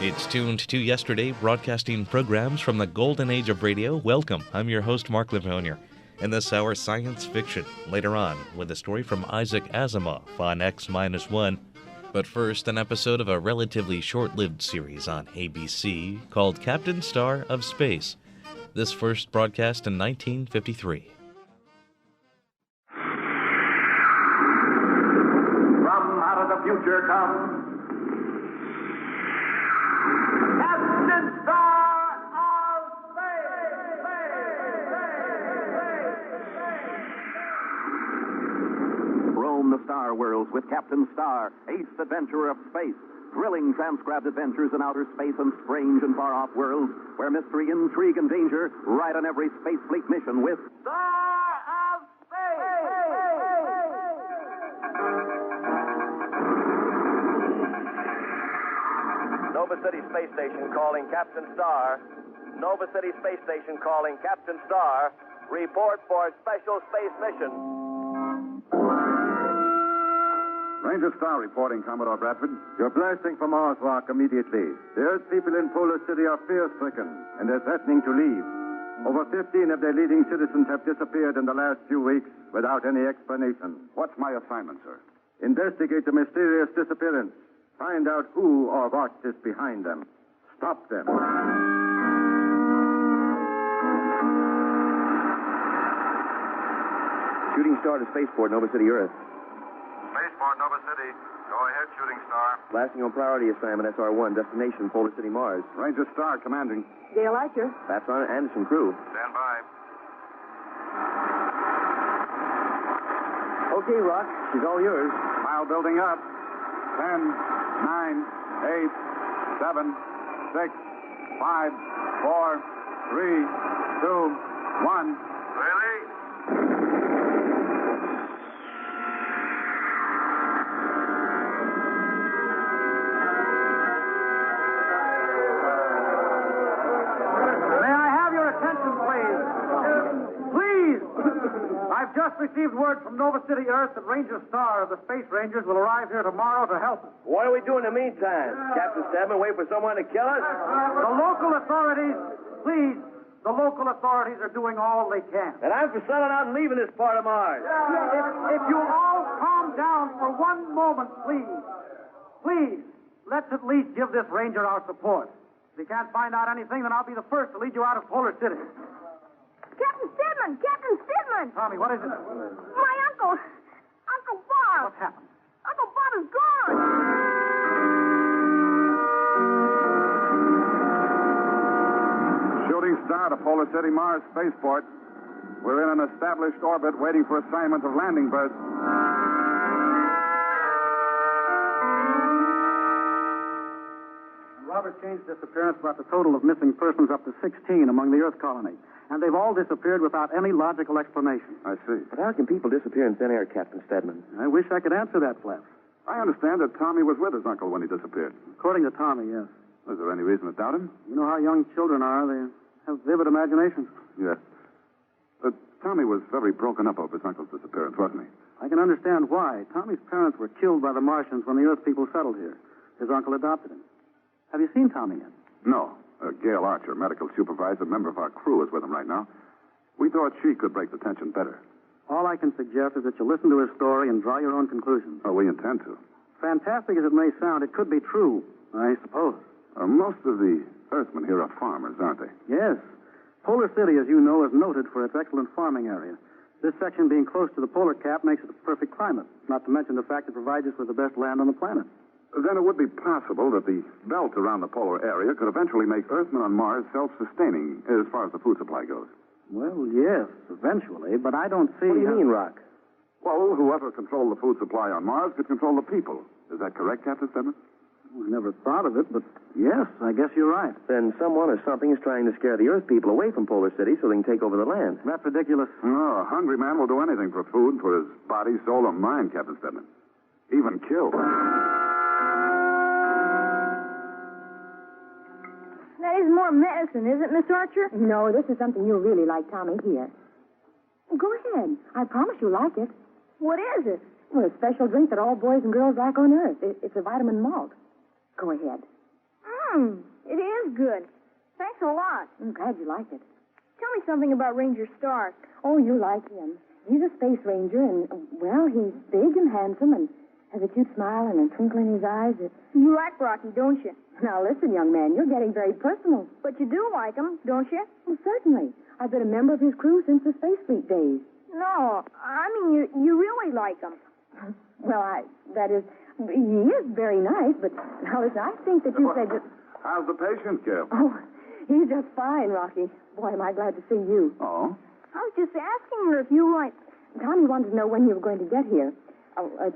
It's tuned to yesterday, broadcasting programs from the golden age of radio. Welcome. I'm your host, Mark Lavonier. In this hour, science fiction. Later on, with a story from Isaac Asimov on X-1. But first, an episode of a relatively short-lived series on ABC called Captain Starr of Space. This first broadcast in 1953. From out of the future comes Captain Starr of Space! Roam the star worlds with Captain Starr, ace adventurer of space. Thrilling transcribed adventures in outer space and strange and far-off worlds where mystery, intrigue, and danger ride on every space fleet mission with Starr of Space! Nova City Space Station calling Captain Starr. Nova City Space Station calling Captain Starr. Report for special space mission. Ranger Starr reporting, Commodore Bradford. You're blasting for Mars Rock immediately. The Earth people in Polar City are fear-stricken, and they're threatening to leave. Over 15 of their leading citizens have disappeared in the last few weeks without any explanation. What's my assignment, sir? Investigate the mysterious disappearance. Find out who or what is behind them. Stop them. Shooting Star to Spaceport, Nova City, Earth. Spaceport, Nova City. Go ahead, Shooting Star. Blasting on priority assignment, SR-1, destination Polar City, Mars. Ranger Starr commanding. Dale Archer. That's on Anderson crew. Stand by. Okay, Rock, she's all yours. Pile building up. 10, 9, 8, 7, 6, 5, 4, 3, 2, 1. Really? I've just received word from Nova City, Earth, that Ranger Starr of the Space Rangers will arrive here tomorrow to help us. What do we do in the meantime? Captain Stedman, wait for someone to kill us? The local authorities, please, the local authorities are doing all they can. And I'm for selling out and leaving this part of Mars. If you all calm down for one moment, please. Please, let's at least give this Ranger our support. If you can't find out anything, then I'll be the first to lead you out of Polar City. Captain Stedman! Captain Stedman! Tommy, what is it? My uncle! Uncle Bob! What's happened? Uncle Bob is gone! Shooting Star to Polar City, Mars Spaceport. We're in an established orbit waiting for assignment of landing berths. Robert Kane's disappearance brought the total of missing persons up to 16 among the Earth colony. And they've all disappeared without any logical explanation. I see. But how can people disappear in thin air, Captain Stedman? I wish I could answer that, Flaps. I understand that Tommy was with his uncle when he disappeared. According to Tommy, yes. Is there any reason to doubt him? You know how young children are. They have vivid imaginations. Yes. Tommy was very broken up over his uncle's disappearance, wasn't he? I can understand why. Tommy's parents were killed by the Martians when the Earth people settled here. His uncle adopted him. Have you seen Tommy yet? No. Gail Archer, medical supervisor, member of our crew, is with him right now. We thought she could break the tension better. All I can suggest is that you listen to his story and draw your own conclusions. Oh, we intend to. Fantastic as it may sound, it could be true, I suppose. Most of the Earthmen here are farmers, aren't they? Yes. Polar City, as you know, is noted for its excellent farming area. This section being close to the polar cap makes it a perfect climate, not to mention the fact it provides us with the best land on the planet. Then it would be possible that the belt around the polar area could eventually make Earthmen on Mars self-sustaining as far as the food supply goes. Well, yes, eventually, but I don't see... What do you mean, Rock? Well, whoever controlled the food supply on Mars could control the people. Is that correct, Captain Stedman? I never thought of it, but yes, I guess you're right. Then someone or something is trying to scare the Earth people away from Polar City so they can take over the land. That's ridiculous. Oh, a hungry man will do anything for food, for his body, soul, or mind, Captain Stedman. Even kill. That is more medicine, is it, Miss Archer? No, this is something you'll really like, Tommy. Here. Go ahead. I promise you'll like it. What is it? Well, a special drink that all boys and girls like on Earth. It's a vitamin malt. Go ahead. It is good. Thanks a lot. I'm glad you like it. Tell me something about Ranger Starr. Oh, you like him. He's a space ranger, and, well, he's big and handsome and has a cute smile and a twinkle in his eyes. You like Rocky, don't you? Now, listen, young man, you're getting very personal. But you do like him, don't you? Well, certainly. I've been a member of his crew since the Space Fleet days. No, I mean, you really like him. Well, he is very nice, but now, listen, I think that you said that... How's the patient, Gail? Oh, he's just fine, Rocky. Boy, am I glad to see you. Oh? I was just asking her if you like... Tommy wanted to know when you were going to get here.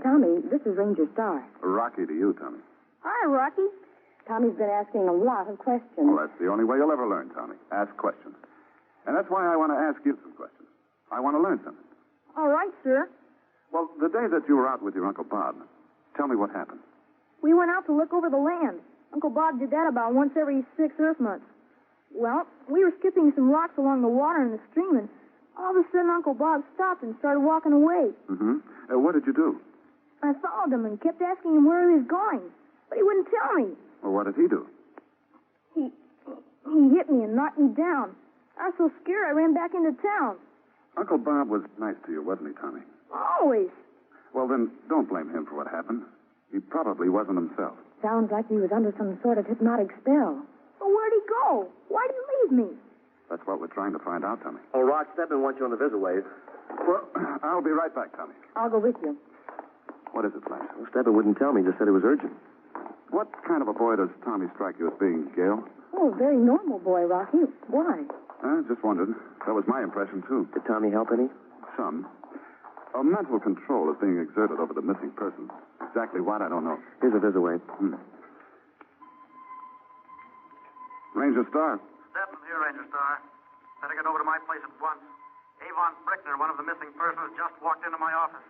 Tommy, this is Ranger Starr. Rocky to you, Tommy. Hi, Rocky. Tommy's been asking a lot of questions. Well, that's the only way you'll ever learn, Tommy. Ask questions. And that's why I want to ask you some questions. I want to learn something. All right, sir. Well, the day that you were out with your Uncle Bob, tell me what happened. We went out to look over the land. Uncle Bob did that about once every 6 Earth months. Well, we were skipping some rocks along the water in the stream, and all of a sudden Uncle Bob stopped and started walking away. Mm-hmm. What did you do? I followed him and kept asking him where he was going, but he wouldn't tell me. Well, what did he do? He hit me and knocked me down. I was so scared I ran back into town. Uncle Bob was nice to you, wasn't he, Tommy? Always. Well, then, don't blame him for what happened. He probably wasn't himself. Sounds like he was under some sort of hypnotic spell. Well, where'd he go? Why'd he leave me? That's what we're trying to find out, Tommy. Oh, Rock, Stedman wants you on the visit wave. Well, I'll be right back, Tommy. I'll go with you. What is it, Flash? Well, Stedman wouldn't tell me. Just said it was urgent. What kind of a boy does Tommy strike you as being, Gail? Oh, a very normal boy, Rocky. Why? Just wondered. That was my impression, too. Did Tommy help any? Some. A mental control is being exerted over the missing person. Exactly what, I don't know. Here's a visit wave. Ranger Starr. Stedman here, Ranger Starr. Better get over to my place at once. Avon Brickner, one of the missing persons, just walked into my office.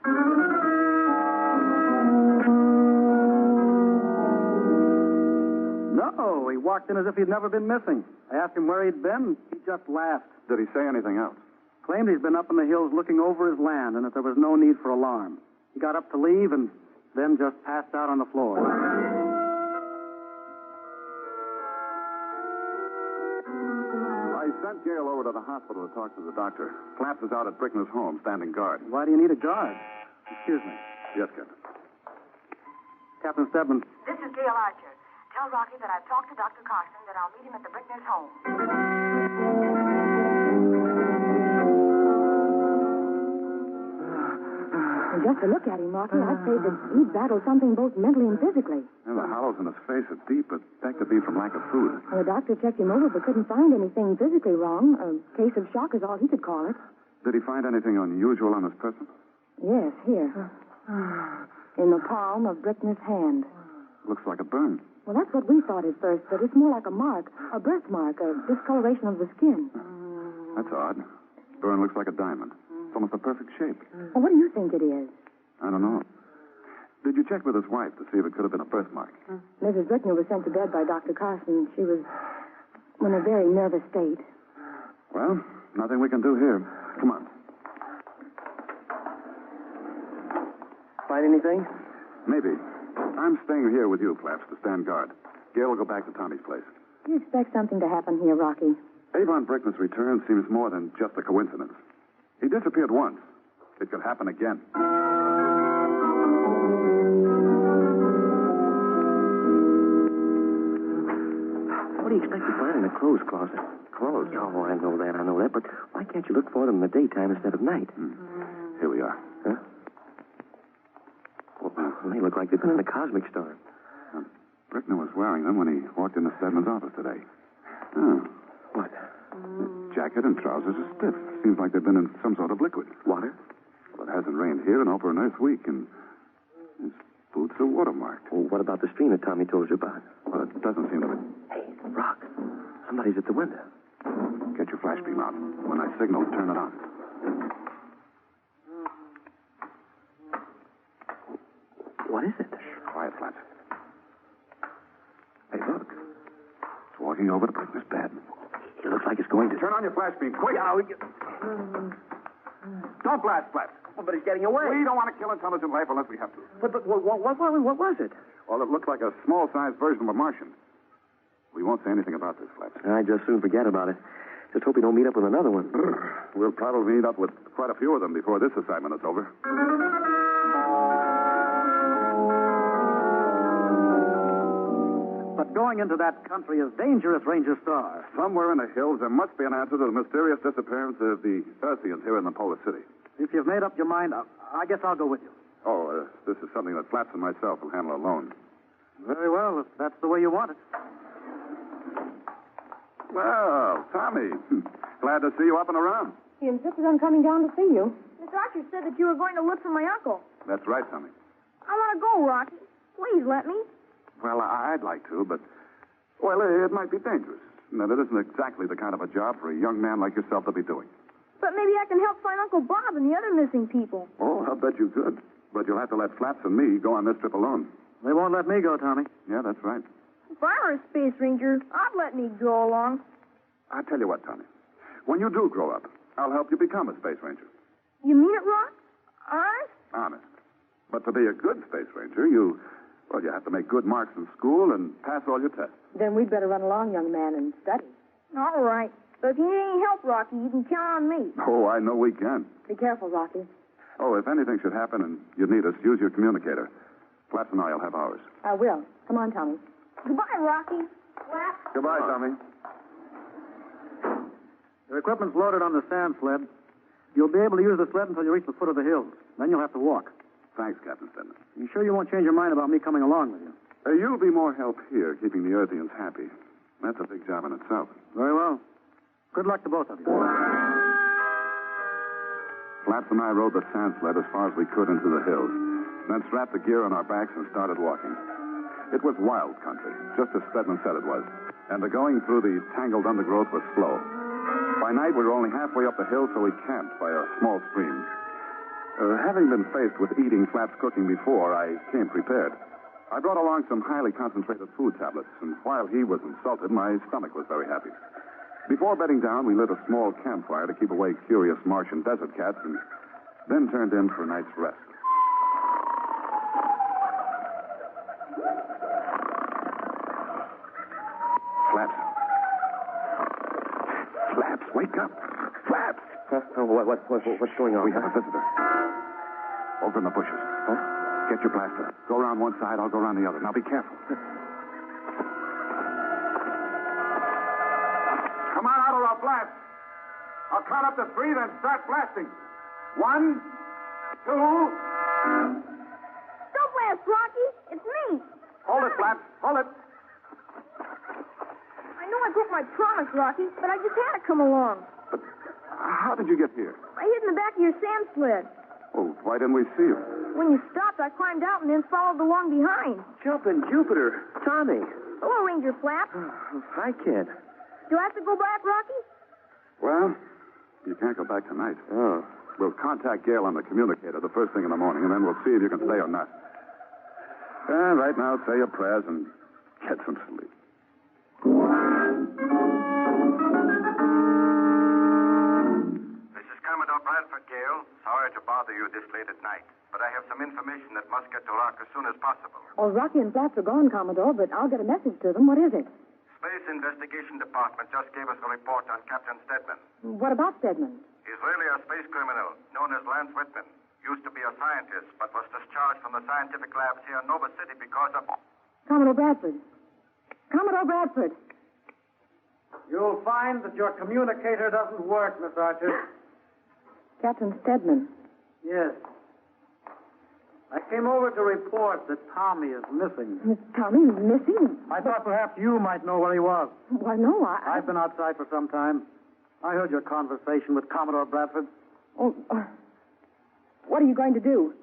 No, he walked in as if he'd never been missing. I asked him where he'd been. He just laughed. Did he say anything else? Claimed he's been up in the hills looking over his land and that there was no need for alarm. He got up to leave and then just passed out on the floor. I sent Gail over to the hospital to talk to the doctor. Flaps is out at Brickner's home, standing guard. Why do you need a guard? Excuse me. Yes, Captain. Captain Stedman. This is Gail Archer. Tell Rocky that I've talked to Dr. Carson, that I'll meet him at the Brickner's home. And just to look at him, Rocky, I'd say that he's battled something both mentally and physically. And the hollows in his face are deep, but that could be from lack of food. Well, the doctor checked him over but couldn't find anything physically wrong. A case of shock is all he could call it. Did he find anything unusual on his person? Yes, here. In the palm of Brickner's hand. Looks like a burn. Well, that's what we thought at first, but it's more like a mark, a birthmark, a discoloration of the skin. That's odd. Burn looks like a diamond. It's almost a perfect shape. Well, what do you think it is? I don't know. Did you check with his wife to see if it could have been a birthmark? Mrs. Brickner was sent to bed by Dr. Carson. She was in a very nervous state. Well, nothing we can do here. Come on. Find anything? Maybe. I'm staying here with you, Flaps, to stand guard. Gail will go back to Tommy's place. You expect something to happen here, Rocky? Avon Brickner's return seems more than just a coincidence. He disappeared once. It could happen again. What do you expect to find in the clothes closet? Clothes? Oh, I know that. But why can't you look for them in the daytime instead of night? Here we are. Huh? Well, they look like they've been in a cosmic storm. Brickner was wearing them when he walked into Stedman's office today. Oh. What? The jacket and trousers are stiff. Seems like they've been in some sort of liquid. Water? Well, it hasn't rained here in over an Earth week, and his boots are watermarked. Well, what about the stream that Tommy told you about? Well, it doesn't seem to be. Hey, Rock. Somebody's at the window. Get your flash beam out. When I signal, turn it on. What is it? Quiet, Flash. Hey, look. It's walking over to Brickner's bed. It looks like it's going to... Turn on your flash beam, quick! Don't blast, Flash. Oh, but he's getting away. We don't want to kill intelligent life unless we have to. But what was it? Well, it looked like a small-sized version of a Martian. We won't say anything about this, Flaps. I just soon forget about it. Just hope you don't meet up with another one. We'll probably meet up with quite a few of them before this assignment is over. But going into that country is dangerous, Ranger Starr. Somewhere in the hills, there must be an answer to the mysterious disappearance of the Earthians here in the Polar City. If you've made up your mind, I guess I'll go with you. Oh, this is something that Flaps and myself will handle alone. Very well, if that's the way you want it. Well, Tommy, glad to see you up and around. He insisted on coming down to see you. Miss Archer said that you were going to look for my uncle. That's right, Tommy. I want to go, Rocky. Please let me. Well, I'd like to, but, well, it might be dangerous. Now, that isn't exactly the kind of a job for a young man like yourself to be doing. But maybe I can help find Uncle Bob and the other missing people. Oh, I'll bet you could. But you'll have to let Flaps and me go on this trip alone. They won't let me go, Tommy. Yeah, that's right. If I were a space ranger, I'd let me go along. I'll tell you what, Tommy. When you do grow up, I'll help you become a space ranger. You mean it, Rock? Honest? Honest. But to be a good space ranger, you have to make good marks in school and pass all your tests. Then we'd better run along, young man, and study. All right. But if you need any help, Rocky, you can count on me. Oh, I know we can. Be careful, Rocky. Oh, if anything should happen and you need us, use your communicator. Flaps and I'll have ours. I will. Come on, Tommy. Goodbye, Rocky. Flaps. Goodbye, Tommy. Your equipment's loaded on the sand sled. You'll be able to use the sled until you reach the foot of the hills. Then you'll have to walk. Thanks, Captain Stedman. You sure you won't change your mind about me coming along with you? You'll be more help here, keeping the Earthians happy. That's a big job in itself. Very well. Good luck to both of you. Flaps and I rode the sand sled as far as we could into the hills, then strapped the gear on our backs and started walking. It was wild country, just as Stedman said it was, and the going through the tangled undergrowth was slow. By night, we were only halfway up the hill, so we camped by a small stream. Having been faced with eating Flaps' cooking before, I came prepared. I brought along some highly concentrated food tablets, and while he was insulted, my stomach was very happy. Before bedding down, we lit a small campfire to keep away curious Martian desert cats, and then turned in for a night's rest. Flaps. Flaps, wake up. Flaps! What's going on? We have a visitor. Over in the bushes. Huh? Get your blaster. Go around one side, I'll go around the other. Now be careful. Come on out or I'll blast. I'll count up to 3, then start blasting. 1, 2. Don't blast, Rocky. It's me. Hold it, Flaps. Hold it. I know I broke my promise, Rocky, but I just had to come along. But how did you get here? I hid in the back of your sand sled. Oh, why didn't we see you? When you stopped, I climbed out and then followed along behind. Jumping Jupiter. Tommy. Hello, Ranger Flap. Hi, kid. Do I have to go back, Rocky? Well, you can't go back tonight. Oh. We'll contact Gail on the communicator the first thing in the morning, and then we'll see if you can stay or not. Right now, say your prayers and get some sleep. This is Commodore Bradford, Gail. Sorry to bother you this late at night, but I have some information that must get to Rock as soon as possible. Oh, Rocky and Flaps are gone, Commodore, but I'll get a message to them. What is it? Space Investigation Department just gave us a report on Captain Stedman. What about Stedman? He's really a space criminal known as Lance Whitman. Used to be a scientist, but was discharged from the scientific labs here in Nova City because of... Commodore Bradford. Commodore Bradford. You'll find that your communicator doesn't work, Miss Archer. Captain Stedman. Yes. I came over to report that Tommy is missing. Tommy is missing? I thought perhaps you might know where he was. Why, no, I've been outside for some time. I heard your conversation with Commodore Bradford. Oh, what are you going to do?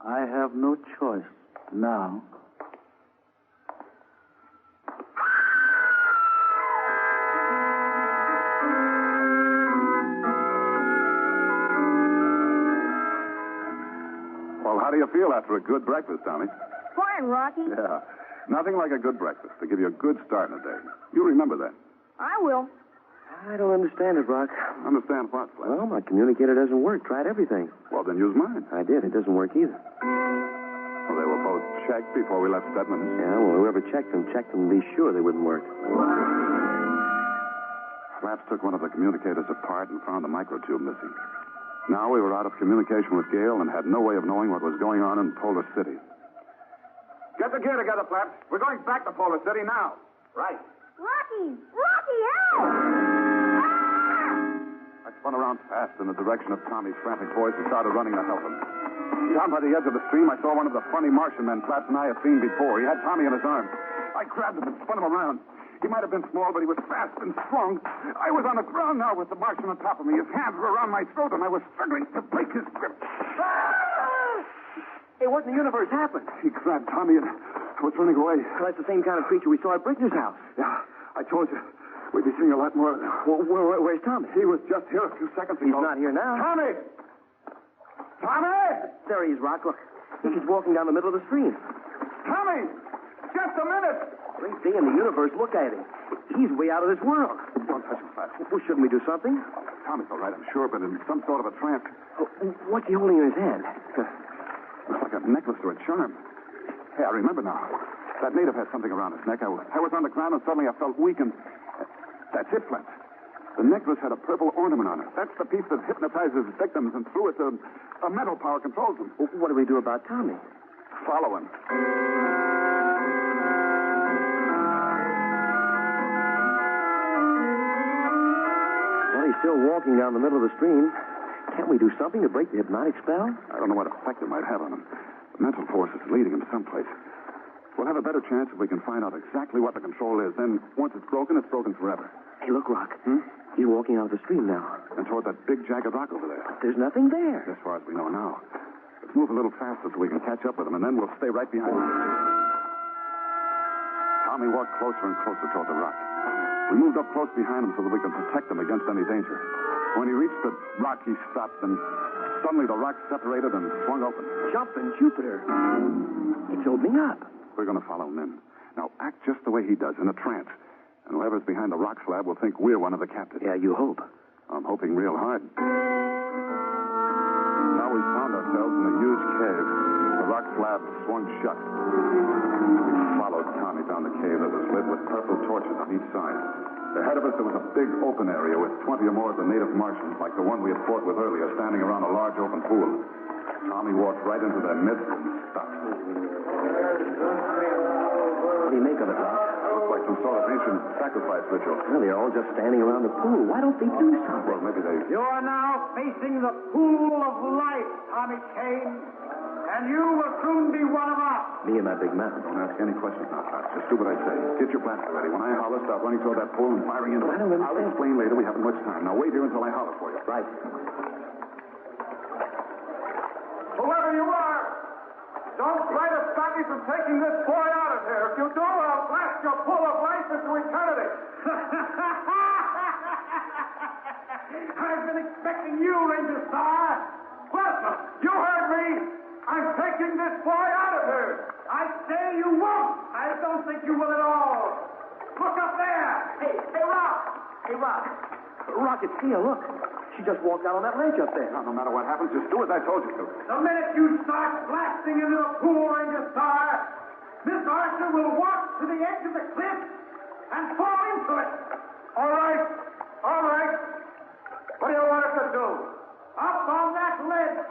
I have no choice now. Well, how do you feel after a good breakfast, Tommy? Fine, Rocky. Yeah. Nothing like a good breakfast to give you a good start in the day. You remember that. I will. I don't understand it, Rock. Understand what, Flash? Well, my communicator doesn't work. Tried everything. Well, then use mine. I did. It doesn't work either. Well, they were both checked before we left Stedman. Yeah, well, whoever checked them to be sure they wouldn't work. Flaps took one of the communicators apart and found the microtube missing. Now we were out of communication with Gale and had no way of knowing what was going on in Polar City. Get the gear together, Flaps. We're going back to Polar City now. Right. Rocky! Rocky, help! I spun around fast in the direction of Tommy's frantic voice and started running to help him. Down by the edge of the stream, I saw one of the funny Martian men Flaps and I had seen before. He had Tommy in his arms. I grabbed him and spun him around. He might have been small, but he was fast and strong. I was on the ground now with the Martian on top of me. His hands were around my throat, and I was struggling to break his grip. Hey, what in the universe happened? He grabbed Tommy and was running away. Well, that's the same kind of creature we saw at Brickner's house. Yeah, I told you. We'd be seeing a lot more. Well, where's Tommy? He was just here a few seconds ago. He's not here now. Tommy! Tommy! There he is, Rock. Look, he's walking down the middle of the stream. Tommy! Just a minute! Great thing in the universe. Look at him. He's way out of this world. Don't touch him, Flash. Well, shouldn't we do something? Tommy's all right, I'm sure, but in some sort of a trance. Oh, what's he holding in his hand? Looks like a necklace or a charm. Hey, I remember now. That native had something around his neck. I was on the ground and suddenly I felt weak and... That's it, Flint. The necklace had a purple ornament on it. That's the piece that hypnotizes victims, and through it, a mental power controls them. Well, what do we do about Tommy? Follow him. Well, he's still walking down the middle of the stream. Can't we do something to break the hypnotic spell? I don't know what effect it might have on him. The mental force is leading him someplace. We'll have a better chance if we can find out exactly what the control is. Then, once it's broken forever. Hey, look, Rock. He's walking out of the stream now. And toward that big jagged rock over there. There's nothing there. As far as we know now. Let's move a little faster so we can catch up with him, and then we'll stay right behind him. Tommy walked closer and closer toward the rock. We moved up close behind him so that we could protect him against any danger. When he reached the rock, he stopped, and suddenly the rock separated and swung open. Jumping Jupiter. It's opening up. We're going to follow him in. Now, act just the way he does, in a trance. And whoever's behind the rock slab will think we're one of the captives. Yeah, you hope. I'm hoping real hard. Now we found ourselves in a huge cave. The rock slab swung shut. We followed Tommy down the cave that was lit with purple torches on each side. Ahead of us, there was a big open area with 20 or more of the native Martians, like the one we had fought with earlier, standing around a large open pool. Tommy walked right into their midst and stopped. What do you make of it, Rock? Looks like some sort of ancient sacrifice ritual. Well, they're all just standing around the pool. Why don't they do something? Well, maybe they... You are now facing the pool of life, Tommy Kane. And you will soon be one of us. Me and my big mouth. Don't ask any questions now, Flash. Just do what I say. Get your blaster ready. When I holler, start running toward that pool and firing into it. I don't understand. I'll explain later. We haven't much time. Now, wait here until I holler for you. Right. Whoever you are, don't try to stop me from taking this boy out of here. If you do, I'll blast your pool of life into eternity. I've been expecting you, Ranger Starr. Listen, you heard me. I'm taking this boy out of here. I say you won't. I don't think you will at all. Look up there. Hey, Rock. Hey, Rock. Rock, it's Tia, look. She just walked out on that ledge up there. Now, no matter what happens, just do as I told you to. The minute you start blasting into the pool, Ranger Starr, Miss Archer will walk to the edge of the cliff and fall into it. All right. All right. What do you want us to do? Up on that ledge,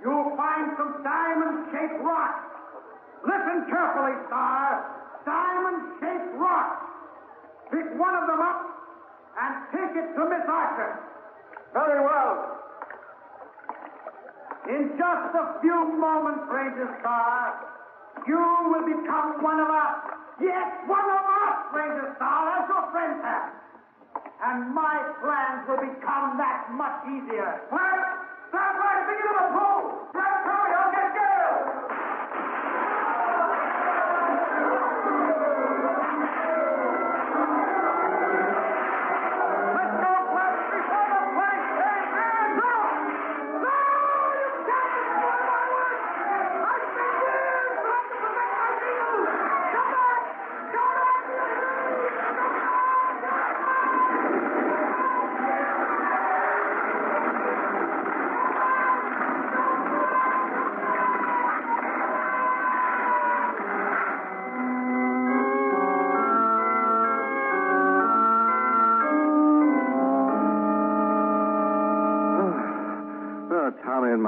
you'll find some diamond-shaped rocks. Listen carefully, Starr. Diamond-shaped rocks. Pick one of them up and take it to Miss Archer. Very well. In just a few moments, Ranger Starr, you will become one of us. Yes, one of us, Ranger Starr, as your friends have. And my plans will become that much easier. Well, stand right at the beginning of the pool. Grab Tommy, I'll get Gale. Let's go, Flash, before the place stays there. No! No! You can't destroy my work! I've been years trying to protect my people! Come back! Come back!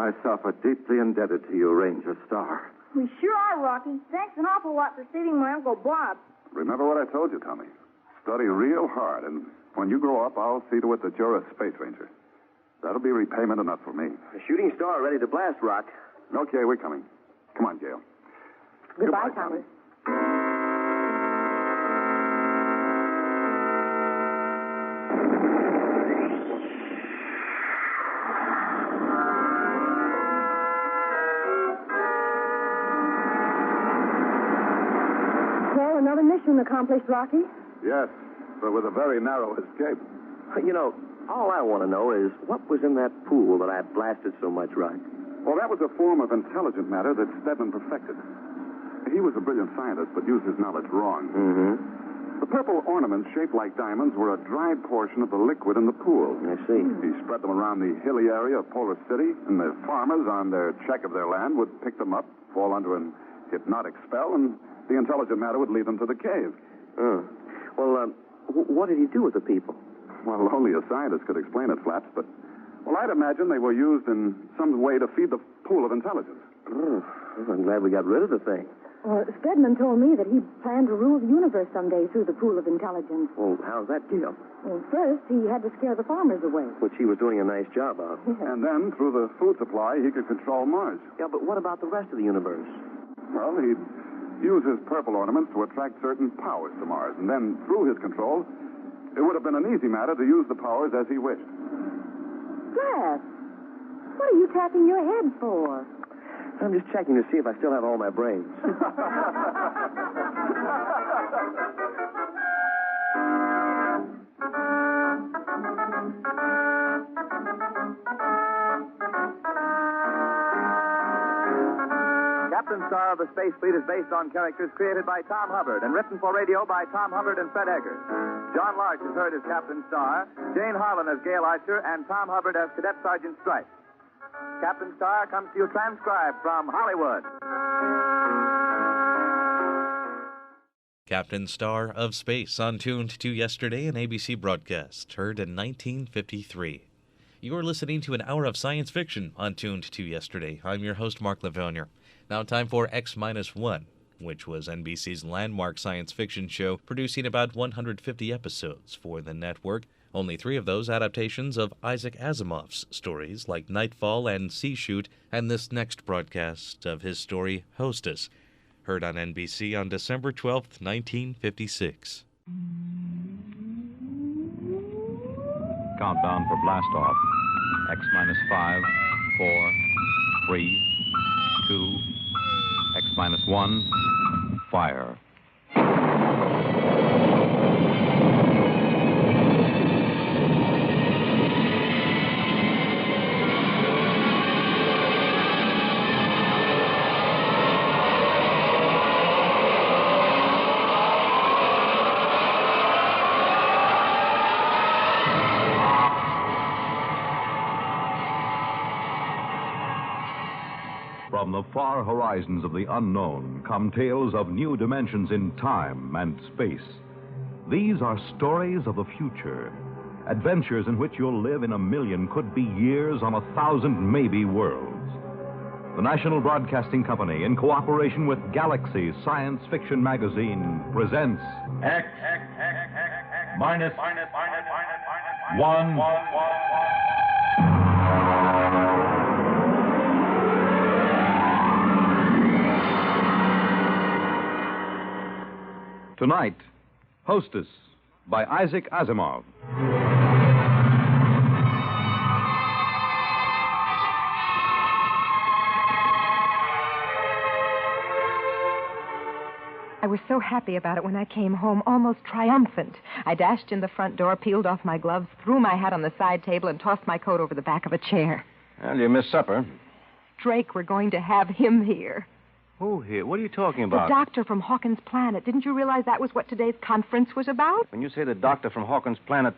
myself are deeply indebted to you, Ranger Starr. We sure are, Rocky. Thanks an awful lot for saving my Uncle Bob. Remember what I told you, Tommy. Study real hard, and when you grow up, I'll see to it that you're a space ranger. That'll be repayment enough for me. The shooting star ready to blast, Rock. Okay, we're coming. Come on, Gail. Goodbye, Tommy. Well, another mission accomplished, Rocky. Yes, but with a very narrow escape. You know, all I want to know is what was in that pool that I blasted so much, Rock? Well, that was a form of intelligent matter that Stedman perfected. He was a brilliant scientist, but used his knowledge wrong. Mm-hmm. The purple ornaments shaped like diamonds were a dried portion of the liquid in the pool. I see. He spread them around the hilly area of Polar City, and the farmers, on their check of their land, would pick them up, fall under an hypnotic spell, and the intelligent matter would lead them to the cave. Well, what did he do with the people? Well, only a scientist could explain it, Flaps, but... Well, I'd imagine they were used in some way to feed the pool of intelligence. Well, I'm glad we got rid of the thing. Well, Stedman told me that he planned to rule the universe someday through the pool of intelligence. Well, how's that deal? Well, first, he had to scare the farmers away. Which he was doing a nice job of. And then, through the food supply, he could control Mars. Yeah, but what about the rest of the universe? Well, he'd use his purple ornaments to attract certain powers to Mars. And then, through his control, it would have been an easy matter to use the powers as he wished. Brad, what are you tapping your head for? I'm just checking to see if I still have all my brains. Captain Starr of the Space Fleet is based on characters created by Tom Hubbard and written for radio by Tom Hubbard and Fred Eggers. John Larch is heard as Captain Starr, Jane Harlan as Gail Archer, and Tom Hubbard as Cadet Sergeant Stripe. Captain Starr comes to you transcribed from Hollywood. Captain Starr of Space on Tuned to Yesterday, an ABC broadcast, heard in 1953. You're listening to an hour of science fiction on Tuned to Yesterday. I'm your host, Mark Lavonier. Now time for X-1, which was NBC's landmark science fiction show, producing about 150 episodes for the network. Only 3 of those adaptations of Isaac Asimov's stories, like Nightfall and Sea Shoot, and this next broadcast of his story, Hostess, heard on NBC on December 12th, 1956. Countdown for blast-off. X-5, 4, 3, 2, X-1, fire. From the far horizons of the unknown come tales of new dimensions in time and space. These are stories of the future, adventures in which you'll live in a million, could be years, on 1,000 maybe worlds. The National Broadcasting Company, in cooperation with Galaxy Science Fiction Magazine, presents X minus 1. Tonight, Hostess by Isaac Asimov. I was so happy about it when I came home, almost triumphant. I dashed in the front door, peeled off my gloves, threw my hat on the side table, and tossed my coat over the back of a chair. Well, you missed supper. Drake, we're going to have him here. Who here? What are you talking about? The doctor from Hawkins Planet. Didn't you realize that was what today's conference was about? When you say the doctor from Hawkins Planet,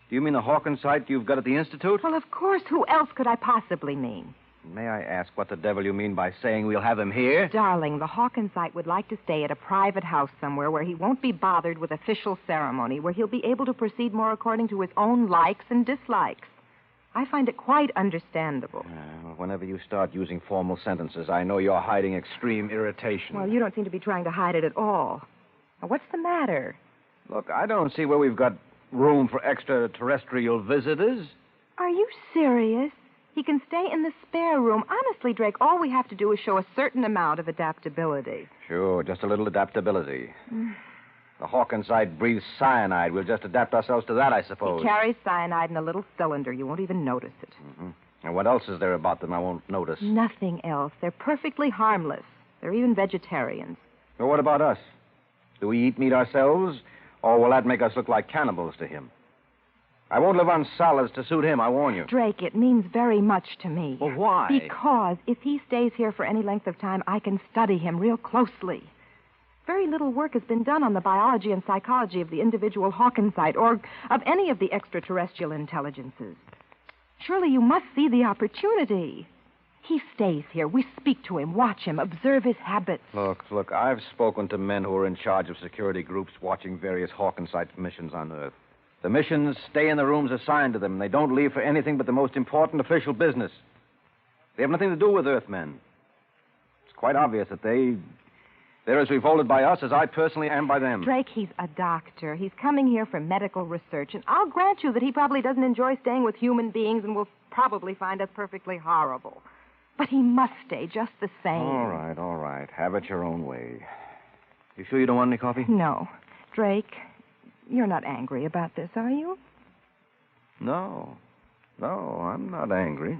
do you mean the Hawkins site you've got at the Institute? Well, of course. Who else could I possibly mean? May I ask what the devil you mean by saying we'll have him here? Darling, the Hawkins site would like to stay at a private house somewhere where he won't be bothered with official ceremony, where he'll be able to proceed more according to his own likes and dislikes. I find it quite understandable. Whenever you start using formal sentences, I know you're hiding extreme irritation. Well, you don't seem to be trying to hide it at all. Now, what's the matter? Look, I don't see where we've got room for extraterrestrial visitors. Are you serious? He can stay in the spare room. Honestly, Drake, all we have to do is show a certain amount of adaptability. Sure, just a little adaptability. The Hawkinside breathes cyanide. We'll just adapt ourselves to that, I suppose. He carries cyanide in a little cylinder. You won't even notice it. Mm-hmm. And what else is there about them I won't notice? Nothing else. They're perfectly harmless. They're even vegetarians. Well, what about us? Do we eat meat ourselves, or will that make us look like cannibals to him? I won't live on salads to suit him, I warn you. Drake, it means very much to me. Well, why? Because if he stays here for any length of time, I can study him real closely. Very little work has been done on the biology and psychology of the individual Hawkinside or of any of the extraterrestrial intelligences. Surely you must see the opportunity. He stays here. We speak to him, watch him, observe his habits. Look, I've spoken to men who are in charge of security groups watching various Hawkinside missions on Earth. The missions stay in the rooms assigned to them, and they don't leave for anything but the most important official business. They have nothing to do with Earthmen. It's quite obvious that they're as revolted by us as I personally am by them. Drake, he's a doctor. He's coming here for medical research, and I'll grant you that he probably doesn't enjoy staying with human beings and will probably find us perfectly horrible. But he must stay just the same. All right. Have it your own way. You sure you don't want any coffee? No. Drake, you're not angry about this, are you? No, I'm not angry.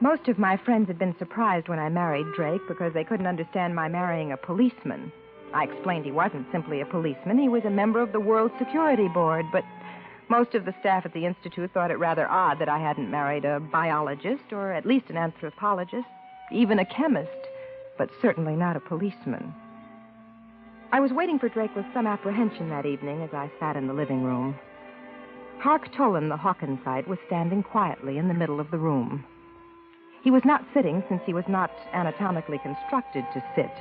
Most of my friends had been surprised when I married Drake because they couldn't understand my marrying a policeman. I explained he wasn't simply a policeman. He was a member of the World Security Board, but most of the staff at the Institute thought it rather odd that I hadn't married a biologist or at least an anthropologist, even a chemist, but certainly not a policeman. I was waiting for Drake with some apprehension that evening as I sat in the living room. Hark Tolan, the Hawkinside, was standing quietly in the middle of the room. He was not sitting since he was not anatomically constructed to sit.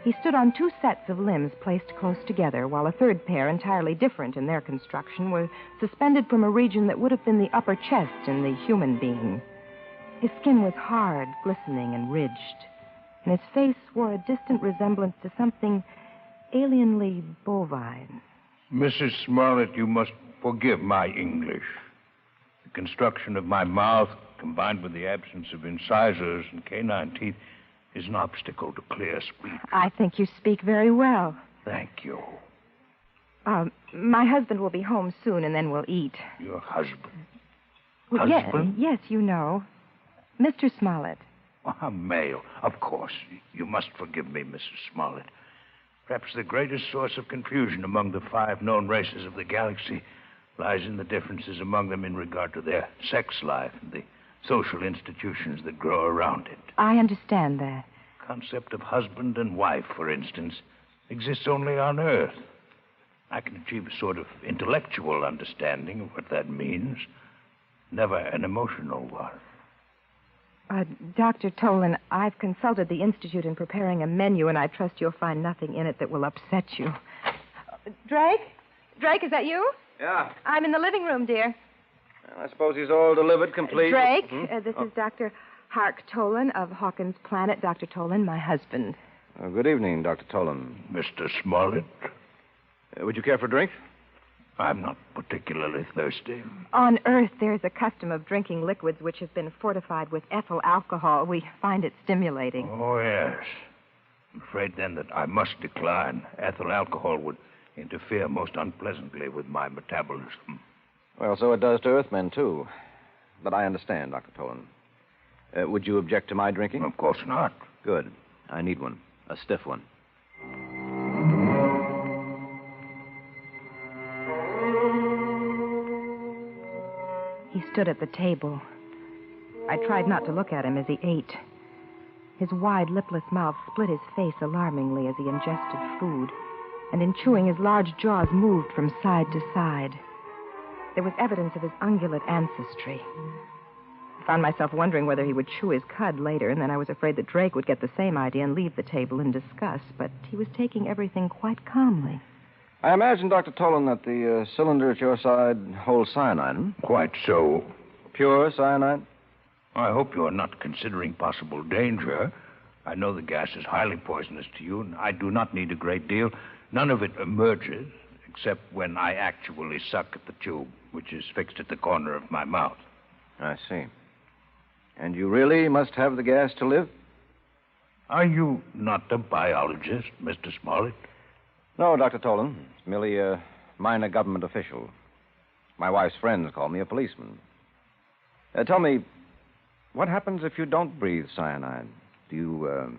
He stood on two sets of limbs placed close together, while a third pair, entirely different in their construction, were suspended from a region that would have been the upper chest in the human being. His skin was hard, glistening, and ridged, and his face wore a distant resemblance to something alienly bovine. Mrs. Smollett, you must forgive my English. The construction of my mouth, combined with the absence of incisors and canine teeth, is an obstacle to clear speech. I think you speak very well. Thank you. My husband will be home soon, and then we'll eat. Your husband? Well, Husband? Yes, you know. Mr. Smollett. A male. Of course. You must forgive me, Mrs. Smollett. Perhaps the greatest source of confusion among the 5 known races of the galaxy lies in the differences among them in regard to their sex life and the social institutions that grow around it. I understand that. The concept of husband and wife, for instance, exists only on Earth. I can achieve a sort of intellectual understanding of what that means, never an emotional one. Dr. Tolan, I've consulted the Institute in preparing a menu, and I trust you'll find nothing in it that will upset you. Drake? Drake, is that you? Yeah. I'm in the living room, dear. I suppose he's all delivered, complete. Drake, this is Dr. Hark Tolan of Hawkins Planet. Dr. Tolan, my husband. Good evening, Dr. Tolan. Mr. Smollett? Would you care for a drink? I'm not particularly thirsty. On Earth, there's a custom of drinking liquids which have been fortified with ethyl alcohol. We find it stimulating. Oh, yes. I'm afraid, then, that I must decline. Ethyl alcohol would interfere most unpleasantly with my metabolism. Well, so it does to Earthmen, too. But I understand, Dr. Tolan. Would you object to my drinking? Of course not. Good. I need one. A stiff one. He stood at the table. I tried not to look at him as he ate. His wide, lipless mouth split his face alarmingly as he ingested food, and in chewing, his large jaws moved from side to side. There was evidence of his ungulate ancestry. I found myself wondering whether he would chew his cud later, and then I was afraid that Drake would get the same idea and leave the table in disgust. But he was taking everything quite calmly. I imagine, Dr. Tolan, that the cylinder at your side holds cyanide, hmm? Quite so. Pure cyanide? I hope you're not considering possible danger. I know the gas is highly poisonous to you, and I do not need a great deal. None of it emerges, except when I actually suck at the tube, which is fixed at the corner of my mouth. I see. And you really must have the gas to live? Are you not a biologist, Mr. Smollett? No, Dr. Tolan. Merely a minor government official. My wife's friends call me a policeman. Tell me, what happens if you don't breathe cyanide? Do you,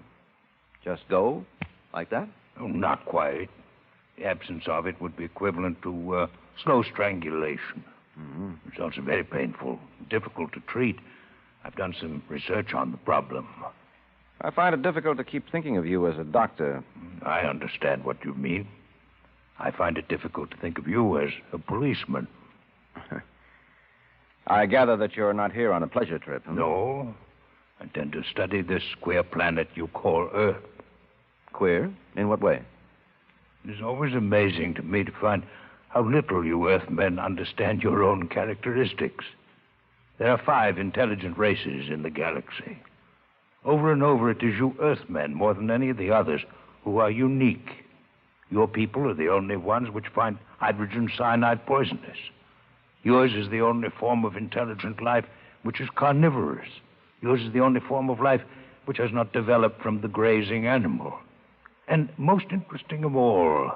just go like that? Oh, not quite. The absence of it would be equivalent to slow strangulation. Mm-hmm. It's also very painful, difficult to treat. I've done some research on the problem. I find it difficult to keep thinking of you as a doctor. I understand what you mean. I find it difficult to think of you as a policeman. I gather that you're not here on a pleasure trip. Huh? No. I intend to study this queer planet you call Earth. Queer? In what way? It is always amazing to me to find how little you Earthmen understand your own characteristics. There are 5 intelligent races in the galaxy. Over and over, it is you Earthmen, more than any of the others, who are unique. Your people are the only ones which find hydrogen cyanide poisonous. Yours is the only form of intelligent life which is carnivorous. Yours is the only form of life which has not developed from the grazing animal. And most interesting of all,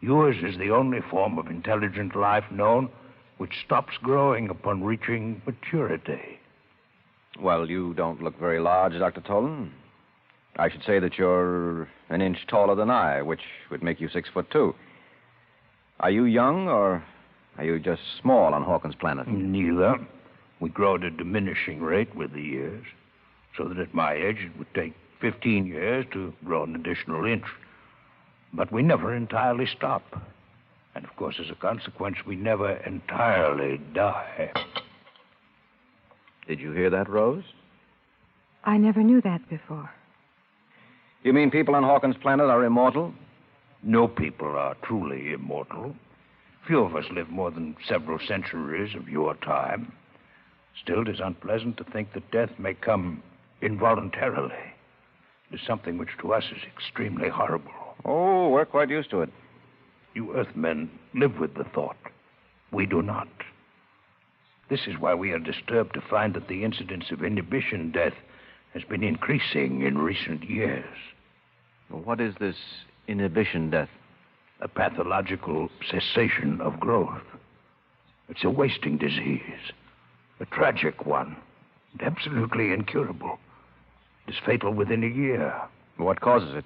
yours is the only form of intelligent life known which stops growing upon reaching maturity. Well, you don't look very large, Dr. Tolan. I should say that you're an inch taller than I, which would make you 6'2". Are you young, or are you just small on Hawkins' planet? Neither. We grow at a diminishing rate with the years, so that at my age it would take 15 years to grow an additional inch. But we never entirely stop. And, of course, as a consequence, we never entirely die. Did you hear that, Rose? I never knew that before. You mean people on Hawkins' planet are immortal? No people are truly immortal. Few of us live more than several centuries of your time. Still, it is unpleasant to think that death may come involuntarily. It is something which to us is extremely horrible. Oh, we're quite used to it. You Earthmen live with the thought. We do not. This is why we are disturbed to find that the incidence of inhibition death has been increasing in recent years. Well, what is this inhibition death? A pathological cessation of growth. It's a wasting disease, a tragic one, and absolutely incurable. It is fatal within a year. What causes it?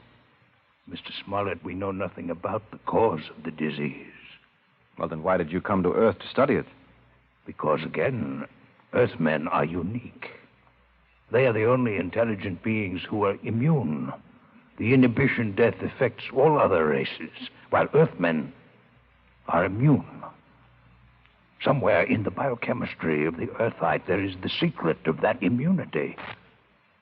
Mr. Smollett, we know nothing about the cause of the disease. Well, then why did you come to Earth to study it? Because, again, Earthmen are unique. They are the only intelligent beings who are immune. The inhibition death affects all other races, while Earthmen are immune. Somewhere in the biochemistry of the Earthite, there is the secret of that immunity.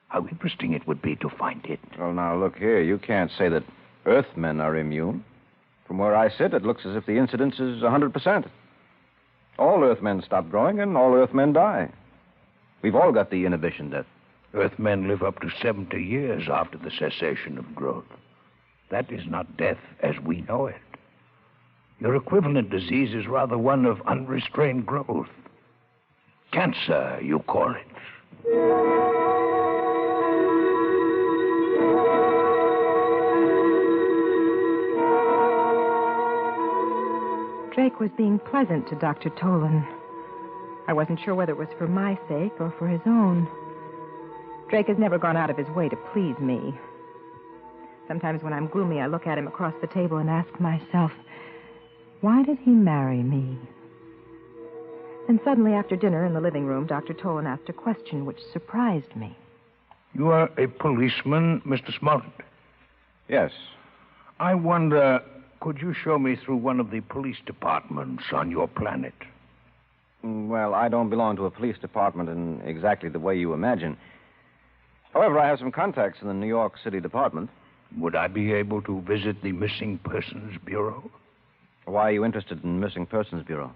How interesting it would be to find it. Well, now, look here. You can't say that Earthmen are immune. From where I sit, it looks as if the incidence is 100%. All Earthmen stop growing, and all Earthmen die. We've all got the inhibition death. Earthmen live up to 70 years after the cessation of growth. That is not death as we know it. Your equivalent disease is rather one of unrestrained growth. Cancer, you call it. Drake was being pleasant to Dr. Tolan. I wasn't sure whether it was for my sake or for his own. Drake has never gone out of his way to please me. Sometimes when I'm gloomy, I look at him across the table and ask myself, why did he marry me? Then suddenly, after dinner in the living room, Dr. Tolan asked a question which surprised me. You are a policeman, Mr. Smollett? Yes. I wonder, could you show me through one of the police departments on your planet? Well, I don't belong to a police department in exactly the way you imagine. However, I have some contacts in the New York City Department. Would I be able to visit the Missing Persons Bureau? Why are you interested in Missing Persons Bureau?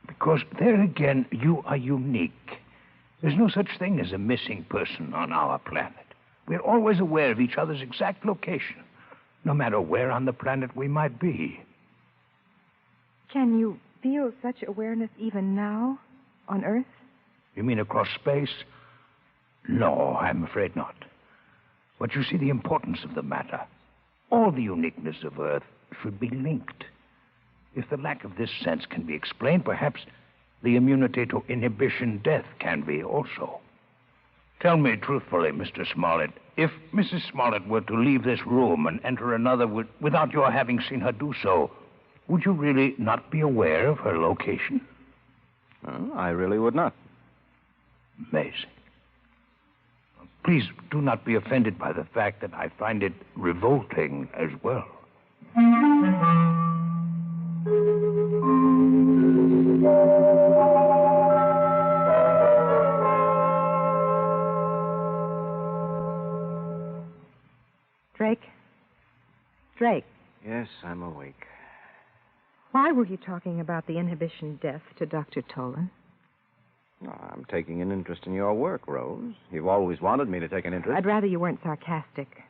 Because there again, you are unique. There's no such thing as a missing person on our planet. We're always aware of each other's exact location, no matter where on the planet we might be. Can you feel such awareness even now, on Earth? You mean across space? No, I'm afraid not. But you see the importance of the matter. All the uniqueness of Earth should be linked. If the lack of this sense can be explained, perhaps the immunity to inhibition death can be also. Tell me truthfully, Mr. Smollett, if Mrs. Smollett were to leave this room and enter another without your having seen her do so, would you really not be aware of her location? I really would not. Amazing. Please do not be offended by the fact that I find it revolting as well. Drake. Yes, I'm awake. Why were you talking about the inhibition death to Dr. Tolan? I'm taking an interest in your work, Rose. You've always wanted me to take an interest. I'd rather you weren't sarcastic.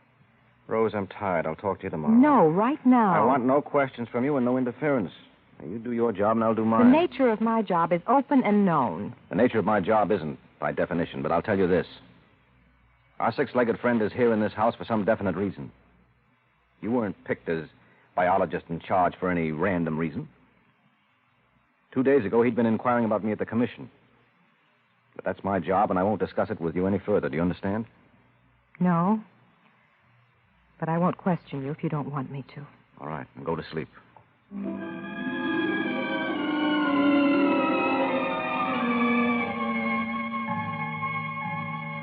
Rose, I'm tired. I'll talk to you tomorrow. No, right now. I want no questions from you and no interference. Now, you do your job and I'll do The mine. nature of my job is open and known. The nature of my job isn't, by definition, but I'll tell you this. Our six-legged friend is here in this house for some definite reason. You weren't picked as biologist in charge for any random reason. 2 days ago, he'd been inquiring about me at the commission. But that's my job, and I won't discuss it with you any further. Do you understand? No. But I won't question you if you don't want me to. All right, then go to sleep.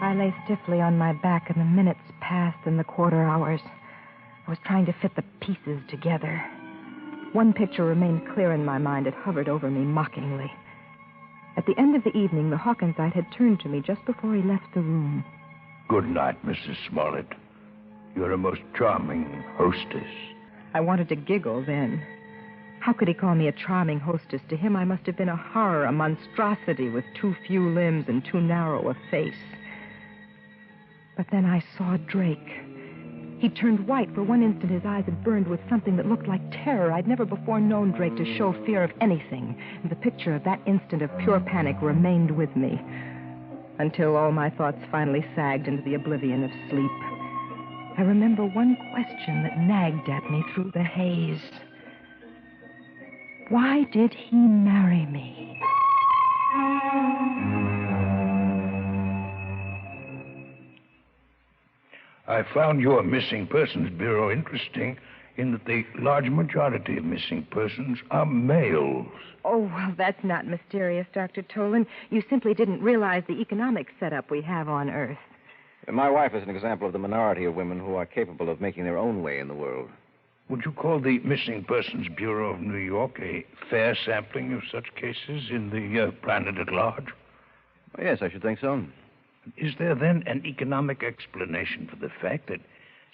I lay stiffly on my back, and the minutes passed and the quarter hours. I was trying to fit the pieces together. One picture remained clear in my mind. It hovered over me mockingly. At the end of the evening, the Hawkinsite had turned to me just before he left the room. Good night, Mrs. Smollett. You're a most charming hostess. I wanted to giggle then. How could he call me a charming hostess? To him, I must have been a horror, a monstrosity with too few limbs and too narrow a face. But then I saw Drake. He turned white. For one instant, his eyes had burned with something that looked like terror. I'd never before known Drake to show fear of anything. And the picture of that instant of pure panic remained with me until all my thoughts finally sagged into the oblivion of sleep. I remember one question that nagged at me through the haze. Why did he marry me? I found your Missing Persons Bureau interesting in that the large majority of missing persons are males. Oh, well, that's not mysterious, Dr. Tolan. You simply didn't realize the economic setup we have on Earth. My wife is an example of the minority of women who are capable of making their own way in the world. Would you call the Missing Persons Bureau of New York a fair sampling of such cases in the planet at large? Yes, I should think so. Is there then an economic explanation for the fact that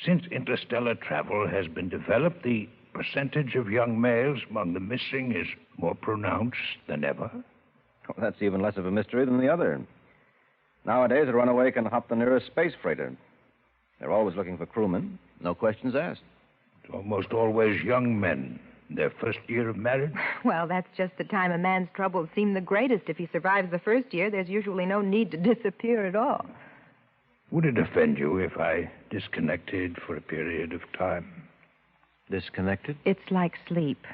since interstellar travel has been developed, the percentage of young males among the missing is more pronounced than ever? Well, that's even less of a mystery than the other. Nowadays, a runaway can hop the nearest space freighter. They're always looking for crewmen. No questions asked. It's almost always young men in their first year of marriage. Well, that's just the time a man's troubles seem the greatest. If he survives the first year, there's usually no need to disappear at all. Would it offend you if I disconnected for a period of time? Disconnected? It's like sleep.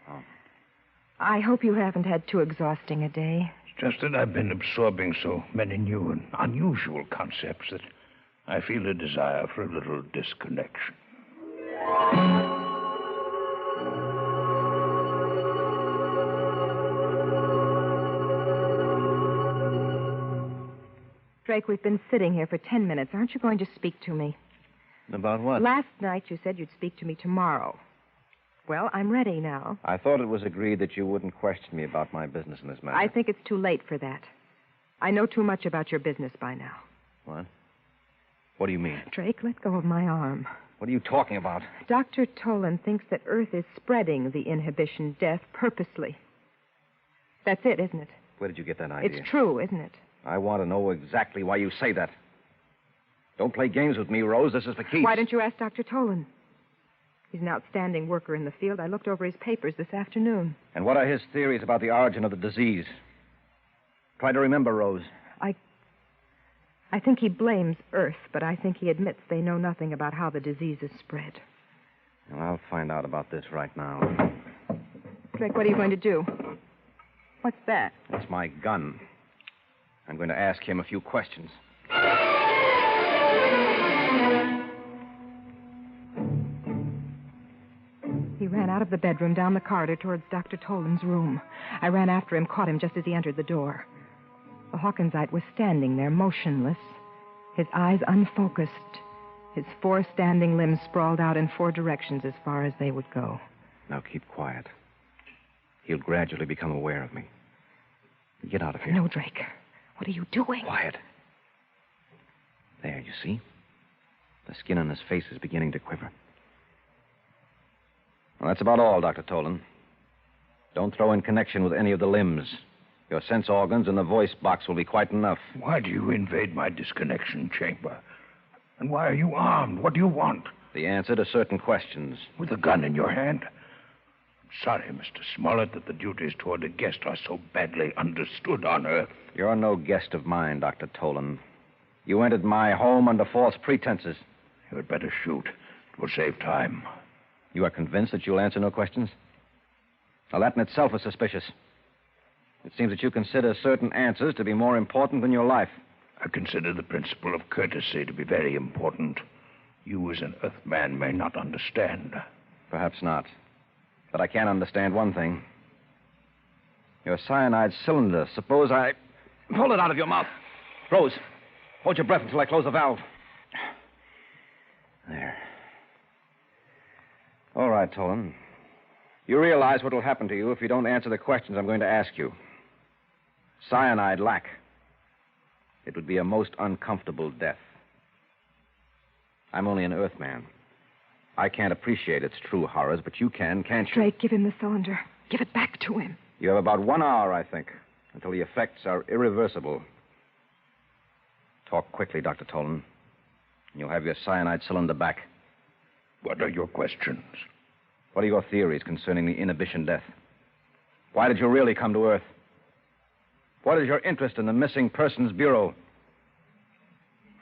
Oh. I hope you haven't had too exhausting a day. It's just that I've been absorbing so many new and unusual concepts that I feel a desire for a little disconnection. Drake, we've been sitting here for 10 minutes. Aren't you going to speak to me? About what? Last night you said you'd speak to me tomorrow. Well, I'm ready now. I thought it was agreed that you wouldn't question me about my business in this matter. I think it's too late for that. I know too much about your business by now. What? What do you mean? Drake, let go of my arm. What are you talking about? Dr. Tolan thinks that Earth is spreading the inhibition death purposely. That's it, isn't it? Where did you get that idea? It's true, isn't it? I want to know exactly why you say that. Don't play games with me, Rose. This is for keeps. Why don't you ask Dr. Tolan? He's an outstanding worker in the field. I looked over his papers this afternoon. And what are his theories about the origin of the disease? Try to remember, Rose. I think he blames Earth, but I think he admits they know nothing about how the disease is spread. Well, I'll find out about this right now. Drake, what are you going to do? What's that? It's my gun. I'm going to ask him a few questions. He ran out of the bedroom, down the corridor towards Dr. Tolan's room. I ran after him, caught him just as he entered the door. The Hawkinsite was standing there, motionless, his eyes unfocused, his 4 standing limbs sprawled out in 4 directions as far as they would go. Now keep quiet. He'll gradually become aware of me. Get out of here. No, Drake. What are you doing? Quiet. There, you see? The skin on his face is beginning to quiver. Well, that's about all, Dr. Tolan. Don't throw in connection with any of the limbs. Your sense organs and the voice box will be quite enough. Why do you invade my disconnection chamber? And why are you armed? What do you want? The answer to certain questions. With a gun in your hand? I'm sorry, Mr. Smollett, that the duties toward a guest are so badly understood on Earth. You're no guest of mine, Dr. Tolan. You entered my home under false pretenses. You had better shoot. It will save time. You are convinced that you'll answer no questions? Now, that in itself is suspicious. It seems that you consider certain answers to be more important than your life. I consider the principle of courtesy to be very important. You, as an Earthman, may not understand. Perhaps not. But I can understand one thing. Your cyanide cylinder. Suppose I... Pull it out of your mouth. Rose, hold your breath until I close the valve. There. All right, Tolan. You realize what will happen to you if you don't answer the questions I'm going to ask you. Cyanide lack. It would be a most uncomfortable death. I'm only an Earthman. I can't appreciate its true horrors, but you can, can't you? Drake, give him the cylinder. Give it back to him. You have about 1 hour, I think, until the effects are irreversible. Talk quickly, Dr. Tolan, and you'll have your cyanide cylinder back. What are your questions? What are your theories concerning the inhibition death? Why did you really come to Earth? What is your interest in the Missing Persons Bureau?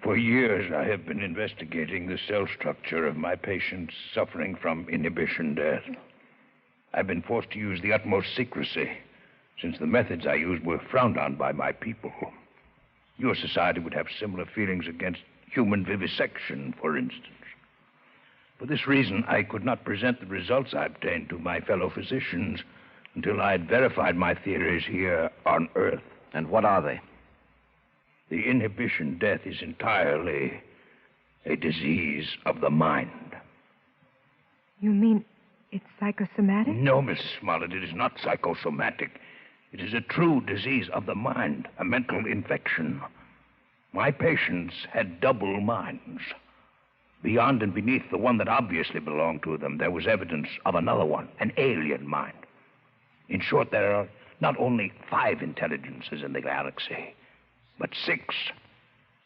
For years, I have been investigating the cell structure of my patients suffering from inhibition death. I've been forced to use the utmost secrecy, since the methods I used were frowned on by my people. Your society would have similar feelings against human vivisection, for instance. For this reason, I could not present the results I obtained to my fellow physicians until I had verified my theories here on Earth. And what are they? The inhibition death is entirely a disease of the mind. You mean it's psychosomatic? No, Miss Smollett, it is not psychosomatic. It is a true disease of the mind, a mental infection. My patients had double minds. Beyond and beneath the one that obviously belonged to them, there was evidence of another one, an alien mind. In short, there are not only 5 intelligences in the galaxy, but 6.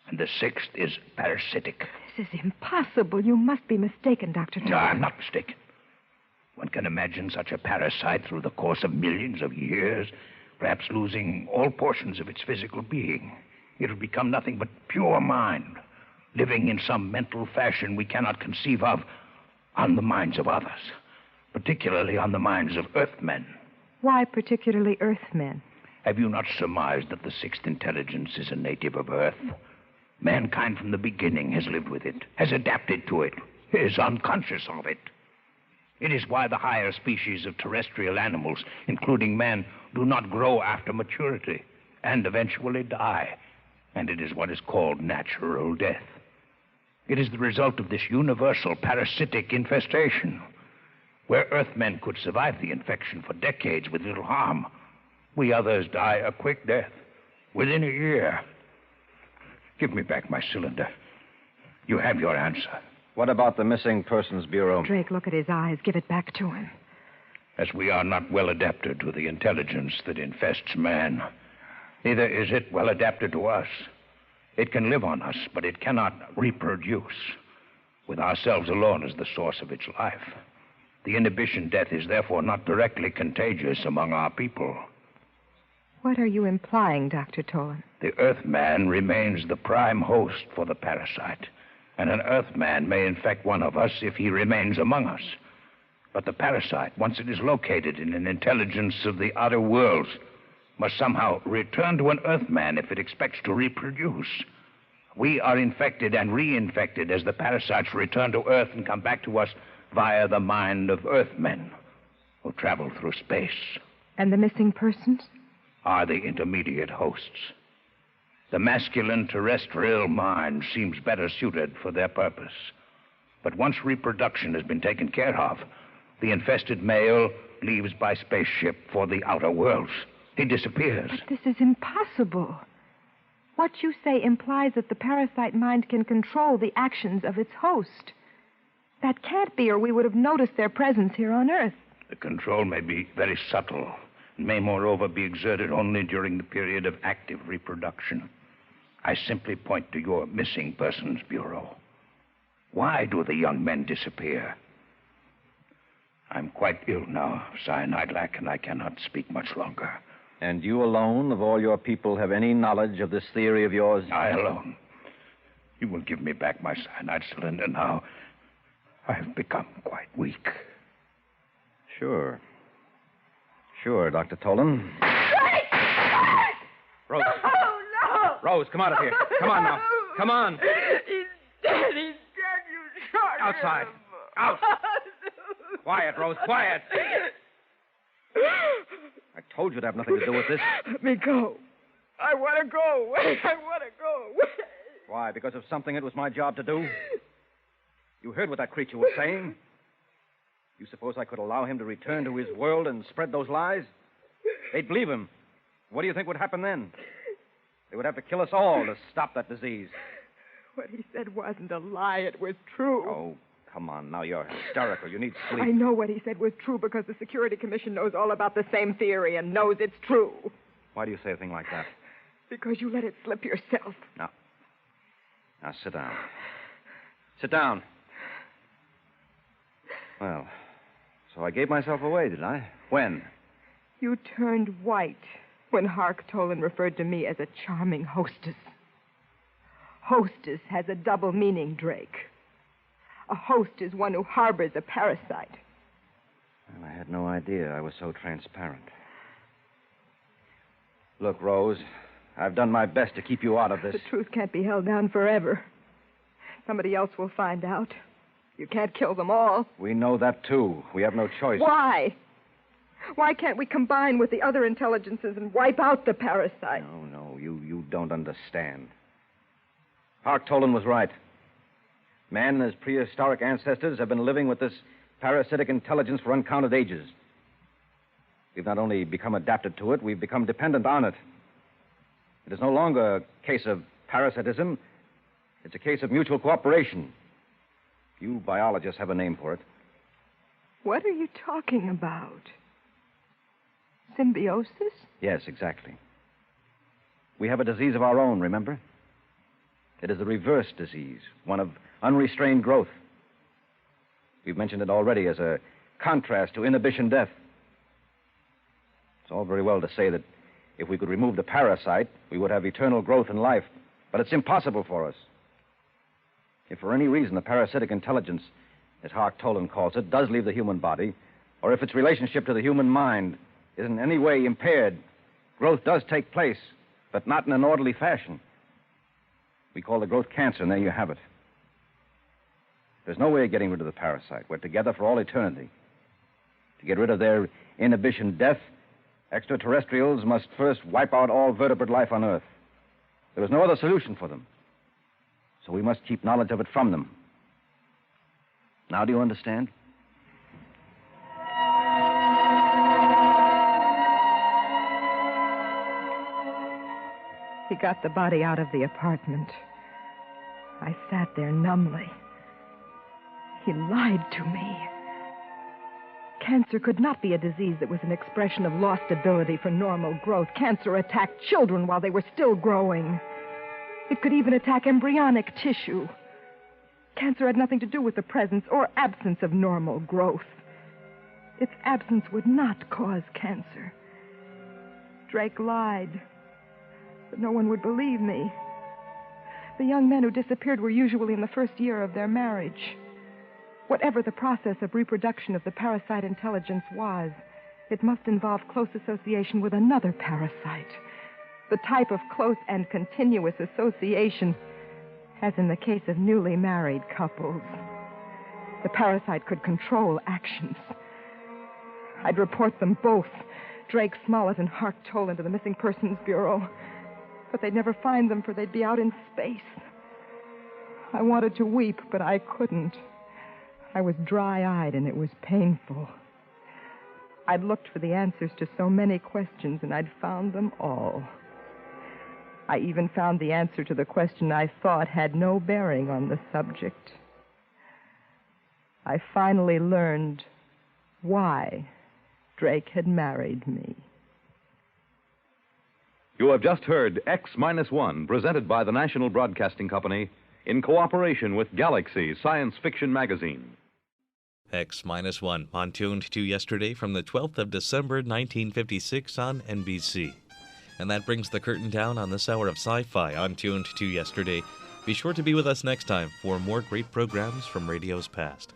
And the 6th is parasitic. This is impossible. You must be mistaken, Dr. Tolan. No, I'm not mistaken. One can imagine such a parasite through the course of millions of years, perhaps losing all portions of its physical being. It will become nothing but pure mind, living in some mental fashion we cannot conceive of on the minds of others, particularly on the minds of Earthmen. Why particularly Earthmen? Have you not surmised that the 6th intelligence is a native of Earth? Mankind from the beginning has lived with it, has adapted to it, is unconscious of it. It is why the higher species of terrestrial animals, including man, do not grow after maturity and eventually die. And it is what is called natural death. It is the result of this universal parasitic infestation. where Earthmen could survive the infection for decades with little harm. We others die a quick death within a year. Give me back my cylinder. You have your answer. What about the Missing Persons Bureau? Drake, look at his eyes. Give it back to him. As we are not well adapted to the intelligence that infests man, neither is it well adapted to us. It can live on us, but it cannot reproduce. With ourselves alone as the source of its life. The inhibition death is therefore not directly contagious among our people. What are you implying, Dr. Tolan? The Earthman remains the prime host for the parasite, and an Earthman may infect one of us if he remains among us. But the parasite, once it is located in an intelligence of the outer worlds, must somehow return to an Earthman if it expects to reproduce. We are infected and reinfected as the parasites return to Earth and come back to us via the mind of Earthmen who travel through space. And the missing persons? Are the intermediate hosts. The masculine terrestrial mind seems better suited for their purpose. But once reproduction has been taken care of, the infested male leaves by spaceship for the outer worlds. He disappears. But this is impossible. What you say implies that the parasite mind can control the actions of its host. That can't be, or we would have noticed their presence here on Earth. The control may be very subtle, and may moreover be exerted only during the period of active reproduction. I simply point to your Missing Persons Bureau. Why do the young men disappear? I'm quite ill now, cyanide lack, and I cannot speak much longer. And you alone, of all your people, have any knowledge of this theory of yours? I alone. You will give me back my cyanide cylinder now. I have become quite weak. Sure. Sure, Dr. Tolan. Rose. Oh, no! Rose, come out of here. Come on now. Come on. He's dead. He's dead. You shot him. Outside. Out. Quiet, Rose. Quiet. I told you to have nothing to do with this. Let me go. I want to go. I want to go. Why? Because of something it was my job to do? You heard what that creature was saying? You suppose I could allow him to return to his world and spread those lies? They'd believe him. What do you think would happen then? They would have to kill us all to stop that disease. What he said wasn't a lie. It was true. Oh, come on. Now you're hysterical. You need sleep. I know what he said was true because the Security Commission knows all about the same theory and knows it's true. Why do you say a thing like that? Because you let it slip yourself. Now sit down. Sit down. Well, so I gave myself away, did I? When? You turned white when Hark Tolan referred to me as a charming hostess. Hostess has a double meaning, Drake. A host is one who harbors a parasite. Well, I had no idea I was so transparent. Look, Rose, I've done my best to keep you out of this. The truth can't be held down forever. Somebody else will find out. You can't kill them all. We know that, too. We have no choice. Why? Why can't we combine with the other intelligences and wipe out the parasite? No, you don't understand. Hark Tolan was right. Man and his prehistoric ancestors have been living with this parasitic intelligence for uncounted ages. We've not only become adapted to it, we've become dependent on it. It is no longer a case of parasitism. It's a case of mutual cooperation. You biologists have a name for it. What are you talking about? Symbiosis? Yes, exactly. We have a disease of our own, remember? It is the reverse disease, one of unrestrained growth. We've mentioned it already as a contrast to inhibition death. It's all very well to say that if we could remove the parasite, we would have eternal growth in life. But it's impossible for us. If for any reason the parasitic intelligence, as Hark Tolan calls it, does leave the human body, or if its relationship to the human mind is in any way impaired, growth does take place, but not in an orderly fashion. We call the growth cancer, and there you have it. There's no way of getting rid of the parasite. We're together for all eternity. To get rid of their inhibition death, extraterrestrials must first wipe out all vertebrate life on Earth. There is no other solution for them. So we must keep knowledge of it from them. Now do you understand? He got the body out of the apartment. I sat there numbly. He lied to me. Cancer could not be a disease that was an expression of lost ability for normal growth. Cancer attacked children while they were still growing. It could even attack embryonic tissue. Cancer had nothing to do with the presence or absence of normal growth. Its absence would not cause cancer. Drake lied, but no one would believe me. The young men who disappeared were usually in the first year of their marriage. Whatever the process of reproduction of the parasite intelligence was, it must involve close association with another parasite. The type of close and continuous association, as in the case of newly married couples. The parasite could control actions. I'd report them both, Drake Smollett and Hark Toll, into the Missing Persons Bureau. But they'd never find them, for they'd be out in space. I wanted to weep, but I couldn't. I was dry-eyed, and it was painful. I'd looked for the answers to so many questions, and I'd found them all. I even found the answer to the question I thought had no bearing on the subject. I finally learned why Drake had married me. You have just heard X-1, presented by the National Broadcasting Company in cooperation with Galaxy Science Fiction Magazine. X-1 on Tuned to Yesterday from the 12th of December, 1956 on NBC. And that brings the curtain down on this hour of Sci-Fi on Tuned to Yesterday. Be sure to be with us next time for more great programs from radio's past.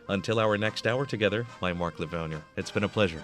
Until our next hour together, I'm Mark Lavonier. It's been a pleasure.